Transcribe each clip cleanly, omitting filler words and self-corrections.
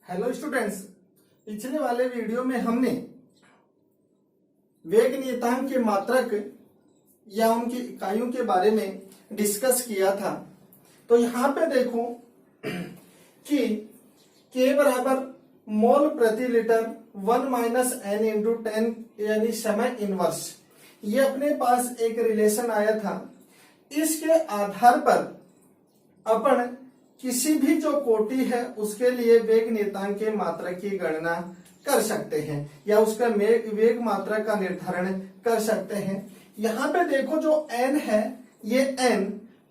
Hello students, पिछले वाले video में हमने वेग नियतांक के मात्रक या उनकी इकाइयों के बारे में डिस्कस किया था। तो यहाँ पे देखो कि K बराबर मोल प्रति लीटर 1 माइनस n इंटू 10 यानी समय इनवर्स, ये अपने पास एक रिलेशन आया था। इसके आधार पर अपन किसी भी जो कोटि है उसके लिए वेग नियतांक के मात्रक की गणना कर सकते हैं या उसका वेग मात्रक का निर्धारण कर सकते हैं। यहाँ पे देखो जो n है, ये n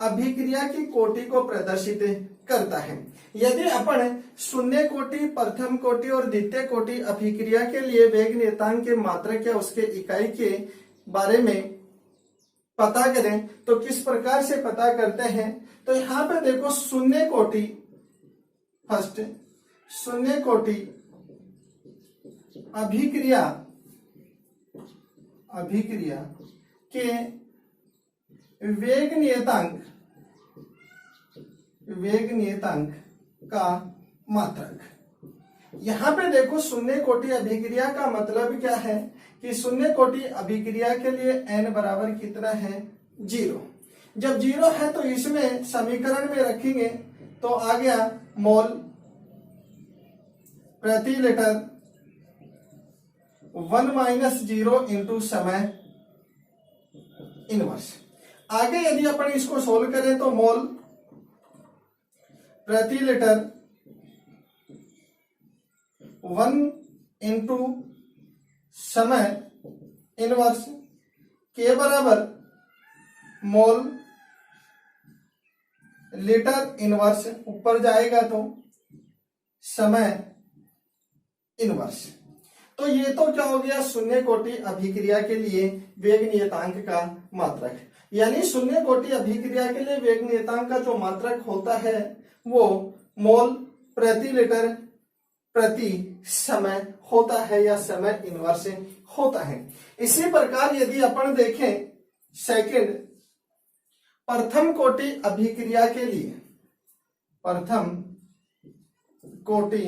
अभिक्रिया की कोटि को प्रदर्शित करता है। यदि अपन शून्य कोटि, प्रथम कोटि और द्वितीय कोटि अभिक्रिया के लिए वेग नियतांक के मात्रक या उसके इकाई के बारे में पता करें तो किस प्रकार से पता करते हैं। तो यहाँ पे देखो शून्य कोटि, फर्स्ट शून्य कोटि अभिक्रिया के वेग नियतांक का मात्रक। यहाँ पे देखो शून्य कोटि अभिक्रिया का मतलब क्या है कि शून्य कोटि अभिक्रिया के लिए n बराबर कितना है, 0। जब 0 है तो इसमें समीकरण में रखेंगे तो आ गया मोल प्रति लीटर 1 माइनस 0 इंटू समय इनवर्स। आगे यदि अपन इसको सोल्व करें तो मोल प्रति लीटर 1 इंटू समय इनवर्स के बराबर मोल लीटर इनवर्स, ऊपर जाएगा तो समय इनवर्स। तो ये तो क्या हो गया, शून्य कोटि अभिक्रिया के लिए वेग नियतांक का मात्रक। यानी शून्य कोटि अभिक्रिया के लिए वेग नियतांक का जो मात्रक होता है वो मोल प्रति लीटर प्रति समय होता है या समय इनवर्स होता है। इसी प्रकार यदि अपन देखें सेकंड प्रथम कोटि अभिक्रिया के लिए, प्रथम कोटि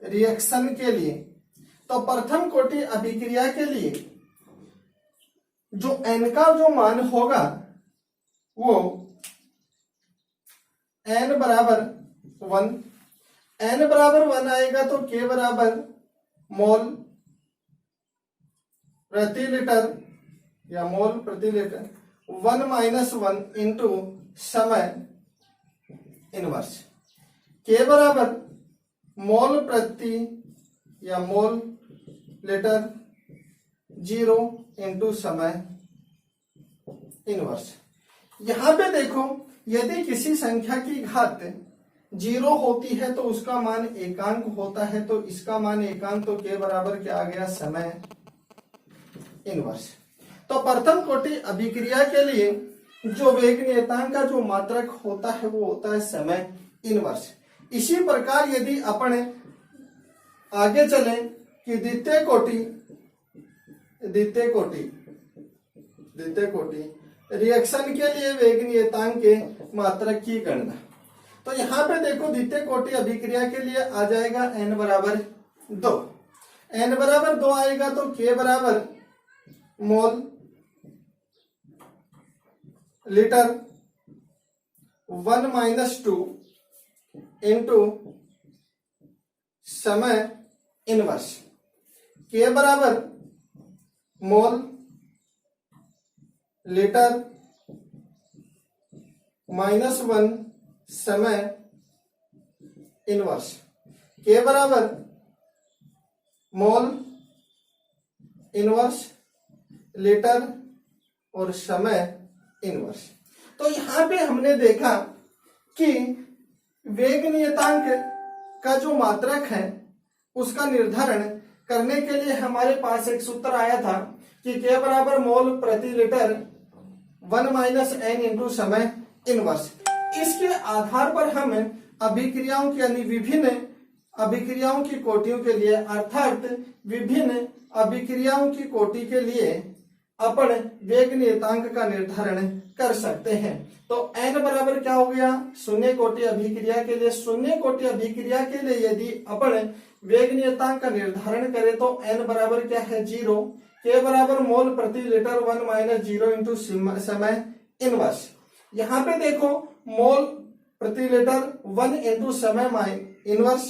रिएक्शन के लिए, तो प्रथम कोटि अभिक्रिया के लिए जो n का जो मान होगा वो n बराबर 1 आएगा तो K बराबर मोल प्रति लीटर या मोल प्रति लीटर 1 माइनस 1 इंटू समय इनवर्स। K बराबर मोल प्रति या मोल लीटर 0 इंटू समय इनवर्स। यहां पे देखो यदि किसी संख्या की घात 0 होती है तो उसका मान एकांक होता है, तो इसका मान एकांक, तो K बराबर क्या आ गया, समय इनवर्स। तो प्रथम कोटि अभिक्रिया के लिए जो वेग नियतांक का जो मात्रक होता है वो होता है समय इनवर्स। इसी प्रकार यदि अपन आगे चले कि द्वितीय कोटि रिएक्शन के लिए वेग नियतांक के मात्रक की गणना, तो यहां पे देखो द्वितीय कोटि अभिक्रिया के लिए आ जाएगा n बराबर 2। n बराबर 2 आएगा तो K बराबर मोल लीटर 1 माइनस 2 इंटू समय इनवर्स। K बराबर मोल लीटर -1 समय इनवर्स। K बराबर मोल इनवर्स लीटर और समय इनवर्स। तो यहां पे हमने देखा कि वेग नियतांक का जो मात्रक है उसका निर्धारण करने के लिए हमारे पास एक सूत्र आया था कि K बराबर मोल प्रति लीटर 1 माइनस n इंटू समय इनवर्स। इसके आधार पर हम अभिक्रियाओं की यानी विभिन्न अभिक्रियाओं की कोटियों के लिए, अर्थात विभिन्न अभिक्रियाओं की कोटि के लिए अपन वेग नियतांक का निर्धारण कर सकते हैं। तो n बराबर क्या हो गया, शून्य कोटि अभिक्रिया के लिए, शून्य कोटि अभिक्रिया के लिए यदि अपन वेग नियतांक का निर्धारण करें तो n बराबर क्या है 0, k बराबर मोल प्रति लीटर 1 माइनस 0 इंटू समय इनवर्स। यहाँ पे देखो मोल प्रति लीटर 1 इंटू समय इनवर्स,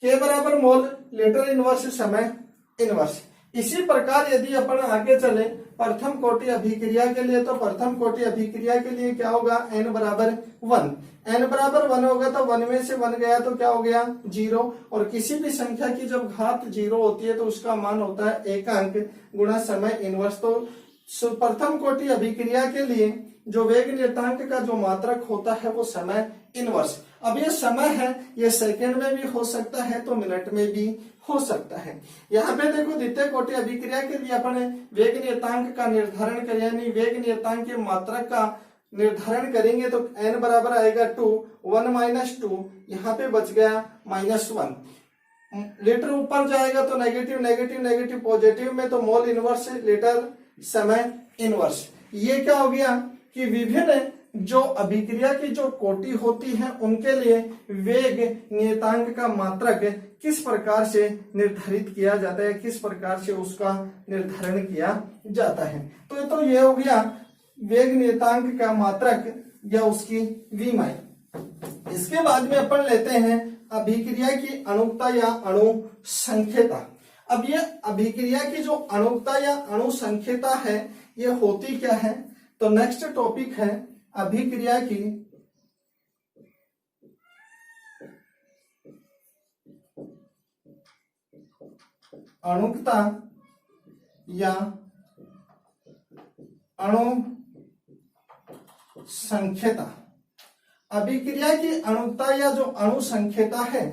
k बराबर मोल लीटर इनवर्स समय इनवर्स। इसी प्रकार यदि अपन आगे चले प्रथम कोटि अभिक्रिया के लिए, तो प्रथम कोटि अभिक्रिया के लिए क्या होगा, n बराबर 1, n बराबर 1 होगा तो 1 में से 1 गया तो क्या हो गया 0, और किसी भी संख्या की जब घात 0 होती है तो उसका मान होता है एकांक गुणा समय इनवर्स। तो प्रथम कोटि अभिक्रिया के लिए जो वेग नियतांक का जो मात्रक होता है वो समय इनवर्स। अब ये समय है, ये सेकंड में भी हो सकता है तो मिनट में भी हो सकता है। यहाँ पे देखो द्वितीय कोटि अभिक्रिया के लिए अपन वेग नियतांक का निर्धारण करें, यानी वेग नियतांक के मात्रक का निर्धारण करेंगे तो n बराबर आएगा 2, 1 माइनस 2, यहाँ पे बच गया -1। लीटर ऊपर जाएगा तो नेगेटिव नेगेटिव नेगेटिव पॉजिटिव में, तो मोल इनवर्स लीटर समय इनवर्स। ये क्या हो गया कि विभिन्न जो अभिक्रिया की जो कोटि होती है उनके लिए वेग नियतांक का मात्रक किस प्रकार से निर्धारित किया जाता है, किस प्रकार से उसका निर्धारण किया जाता है। तो ये हो गया वेग नियतांक का मात्रक या उसकी विमाई। इसके बाद में अपन लेते हैं अभिक्रिया की अणुकता या अणु संख्यता। अब ये अभिक्रिया की जो अणुकता या अणु संख्यता है ये होती क्या है, तो नेक्स्ट टॉपिक है अभिक्रिया की अणुकता या अणु संख्यता। अभिक्रिया की अणुकता या जो अणु संख्यता है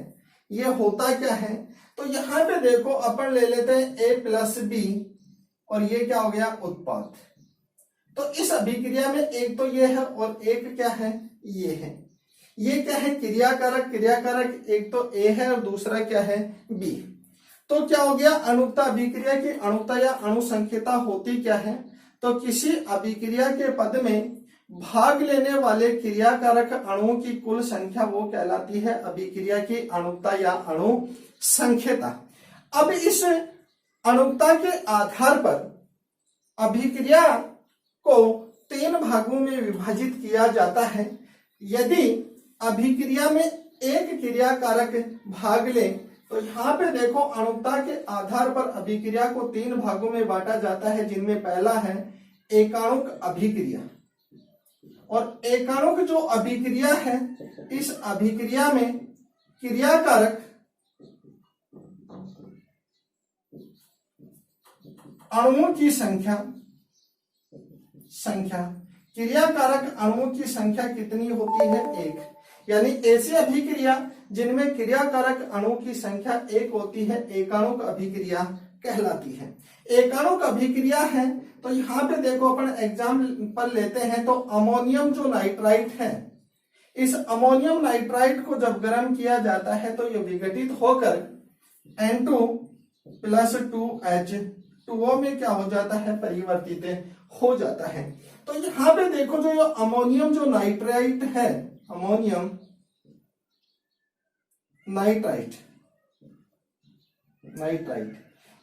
ये होता क्या है, तो यहां पे देखो अपन ले लेते हैं a प्लस बी और ये क्या हो गया उत्पाद। तो इस अभिक्रिया में एक तो ये है और एक क्या है ये है। ये क्या है क्रियाकारक, क्रियाकारक एक तो a है और दूसरा क्या है b। तो क्या हो गया अणुकता, अभिक्रिया की अणुकता या अणु संख्यता होती क्या है, तो किसी अभिक्रिया के पद में भाग लेने वाले क्रियाकारक अणुओं की कुल संख्या वो कहलाती है अभिक्रिया की अणुकता या अणु संख्यता। अब इस अणुकता के आधार पर अभिक्रिया को 3 भागों में विभाजित किया जाता है। यदि अभिक्रिया में एक क्रियाकारक भाग ले तो यहाँ पे देखो अणुकता के आधार पर अभिक्रिया को 3 भागों में बांटा जाता है, जिनमें पहला है एकाणुक अभिक्रिया। और एकाणुक जो अभिक्रिया है इस अभिक्रिया में क्रियाकारक अणुओं की संख्या क्रियाकारक अणुओं की संख्या कितनी होती है 1, यानी ऐसी अभिक्रिया जिनमें क्रियाकारक अणुओं की संख्या 1 होती है एकाणुक अभिक्रिया कहलाती है। एकाणुक अभिक्रिया है तो यहाँ पे देखो अपन एग्जाम्पल लेते हैं तो अमोनियम जो नाइट्राइट है, इस अमोनियम नाइट्राइट को जब गर्म किया जाता है तो ये विघटित होकर N2 प्लस 2H2O में क्या हो जाता है परिवर्तित हो जाता है। तो यहाँ पे देखो जो ये अमोनियम जो नाइट्राइट है, अमोनियम नाइट्राइट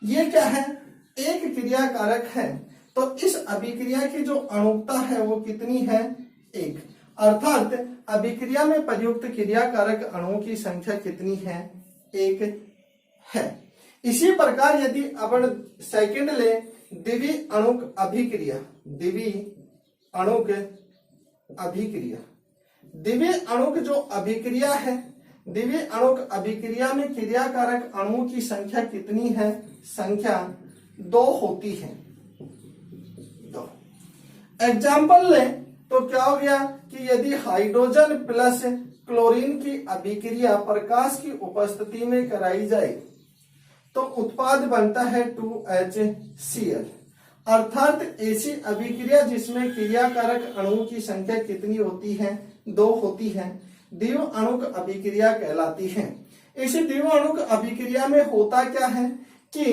ये क्या है एक क्रियाकारक है। तो इस अभिक्रिया की जो अणुकता है वो कितनी है 1, अर्थात अभिक्रिया में प्रयुक्त क्रियाकारक अणुओं की संख्या कितनी है 1 है। इसी प्रकार यदि अपन सेकंड ले द्विवी अणुक अभिक्रिया, द्विवी अणुक जो अभिक्रिया है, द्विवी अणुक अभिक्रिया में क्रियाकारक अणुओं की संख्या कितनी है, संख्या 2 होती है। 2 एग्जाम्पल ले तो क्या हो गया कि यदि हाइड्रोजन प्लस क्लोरीन की अभिक्रिया प्रकाश की उपस्थिति में कराई जाए तो उत्पाद बनता है 2HCl, अर्थात ऐसी अभिक्रिया जिसमें क्रियाकारक अणुओं की संख्या कितनी होती है 2 होती है, द्विव अणुक अभिक्रिया कहलाती है। इसी द्विव अणुक अभिक्रिया में होता क्या है कि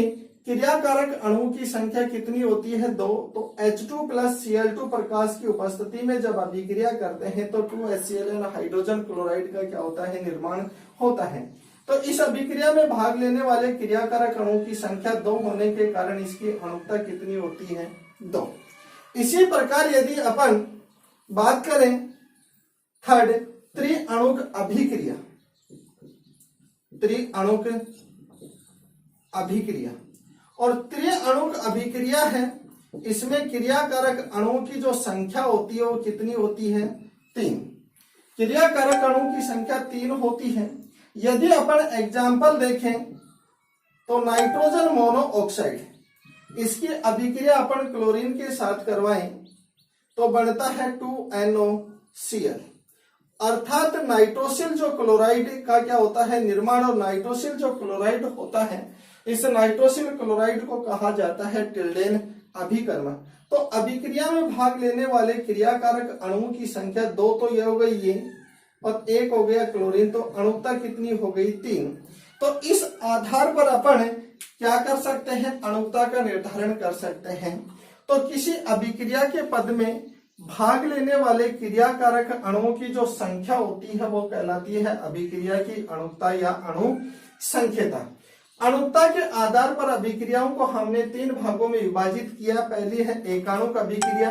क्रियाकारक अणु की संख्या कितनी होती है 2। तो H2 प्लस Cl2 प्रकाश की उपस्थिति में जब अभिक्रिया करते हैं तो 2HCl हाइड्रोजन क्लोराइड का क्या होता है, निर्माण होता है। तो इस अभिक्रिया में भाग लेने वाले क्रियाकारक अणु की संख्या 2 होने के कारण इसकी अणुता कितनी होती है, 2। इसी प्रकार यदि अपन बात करें थर्ड त्रिअणुक अभिक्रिया, त्रिअणुक अभिक्रिया, और त्रिअणुक अभिक्रिया है, इसमें क्रियाकारक अणुओं की जो संख्या होती है वो कितनी होती है, 3। क्रियाकारक अणुओं की संख्या 3 होती है। यदि अपन एग्जाम्पल देखें तो नाइट्रोजन मोनोऑक्साइड, इसकी अभिक्रिया अपन क्लोरीन के साथ करवाएं तो बनता है 2NOCl, अर्थात नाइट्रोसिल जो क्लोराइड का क्या होता है, निर्माण, और नाइट्रोसिल जो क्लोराइड होता है, इस नाइट्रोसिल क्लोराइड को कहा जाता है टिल्डेन अभिकर्मक। तो अभिक्रिया में भाग लेने वाले क्रियाकारक अणुओं की संख्या 2 तो ये हो गई ये, और 1 हो गया क्लोरीन, तो अणुता कितनी हो गई, 3। तो इस आधार पर अपन क्या कर सकते हैं, अणुता का निर्धारण कर सकते हैं। तो किसी अभिक्रिया के पद में भाग लेने वाले क्रियाकारक अणुओं की जो संख्या होती है वो कहलाती है अभिक्रिया की अणुता या अणु संख्यता। अणुता के आधार पर अभिक्रियाओं को हमने 3 भागों में विभाजित किया। पहली है एकाणुक अभिक्रिया,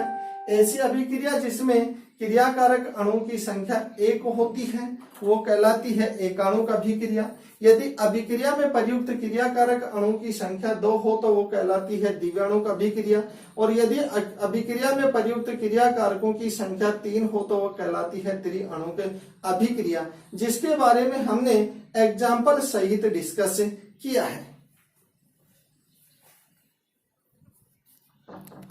ऐसी अभिक्रिया जिसमें क्रियाकारक अणुओं की संख्या 1 होती है, वो कहलाती है एकाणुक अभिक्रिया। यदि अभिक्रिया में प्रयुक्त क्रियाकारक अणुओं की संख्या 2 हो तो वो कहलाती है द्विअणुक अभिक्रिया, और यदि अभिक्रिया में प्रयुक्त क्रियाकारकों की संख्या 3 हो तो वो कहलाती है त्रिअणुक अभिक्रिया, जिसके बारे में हमने एग्जाम्पल सहित डिस्कस किया है।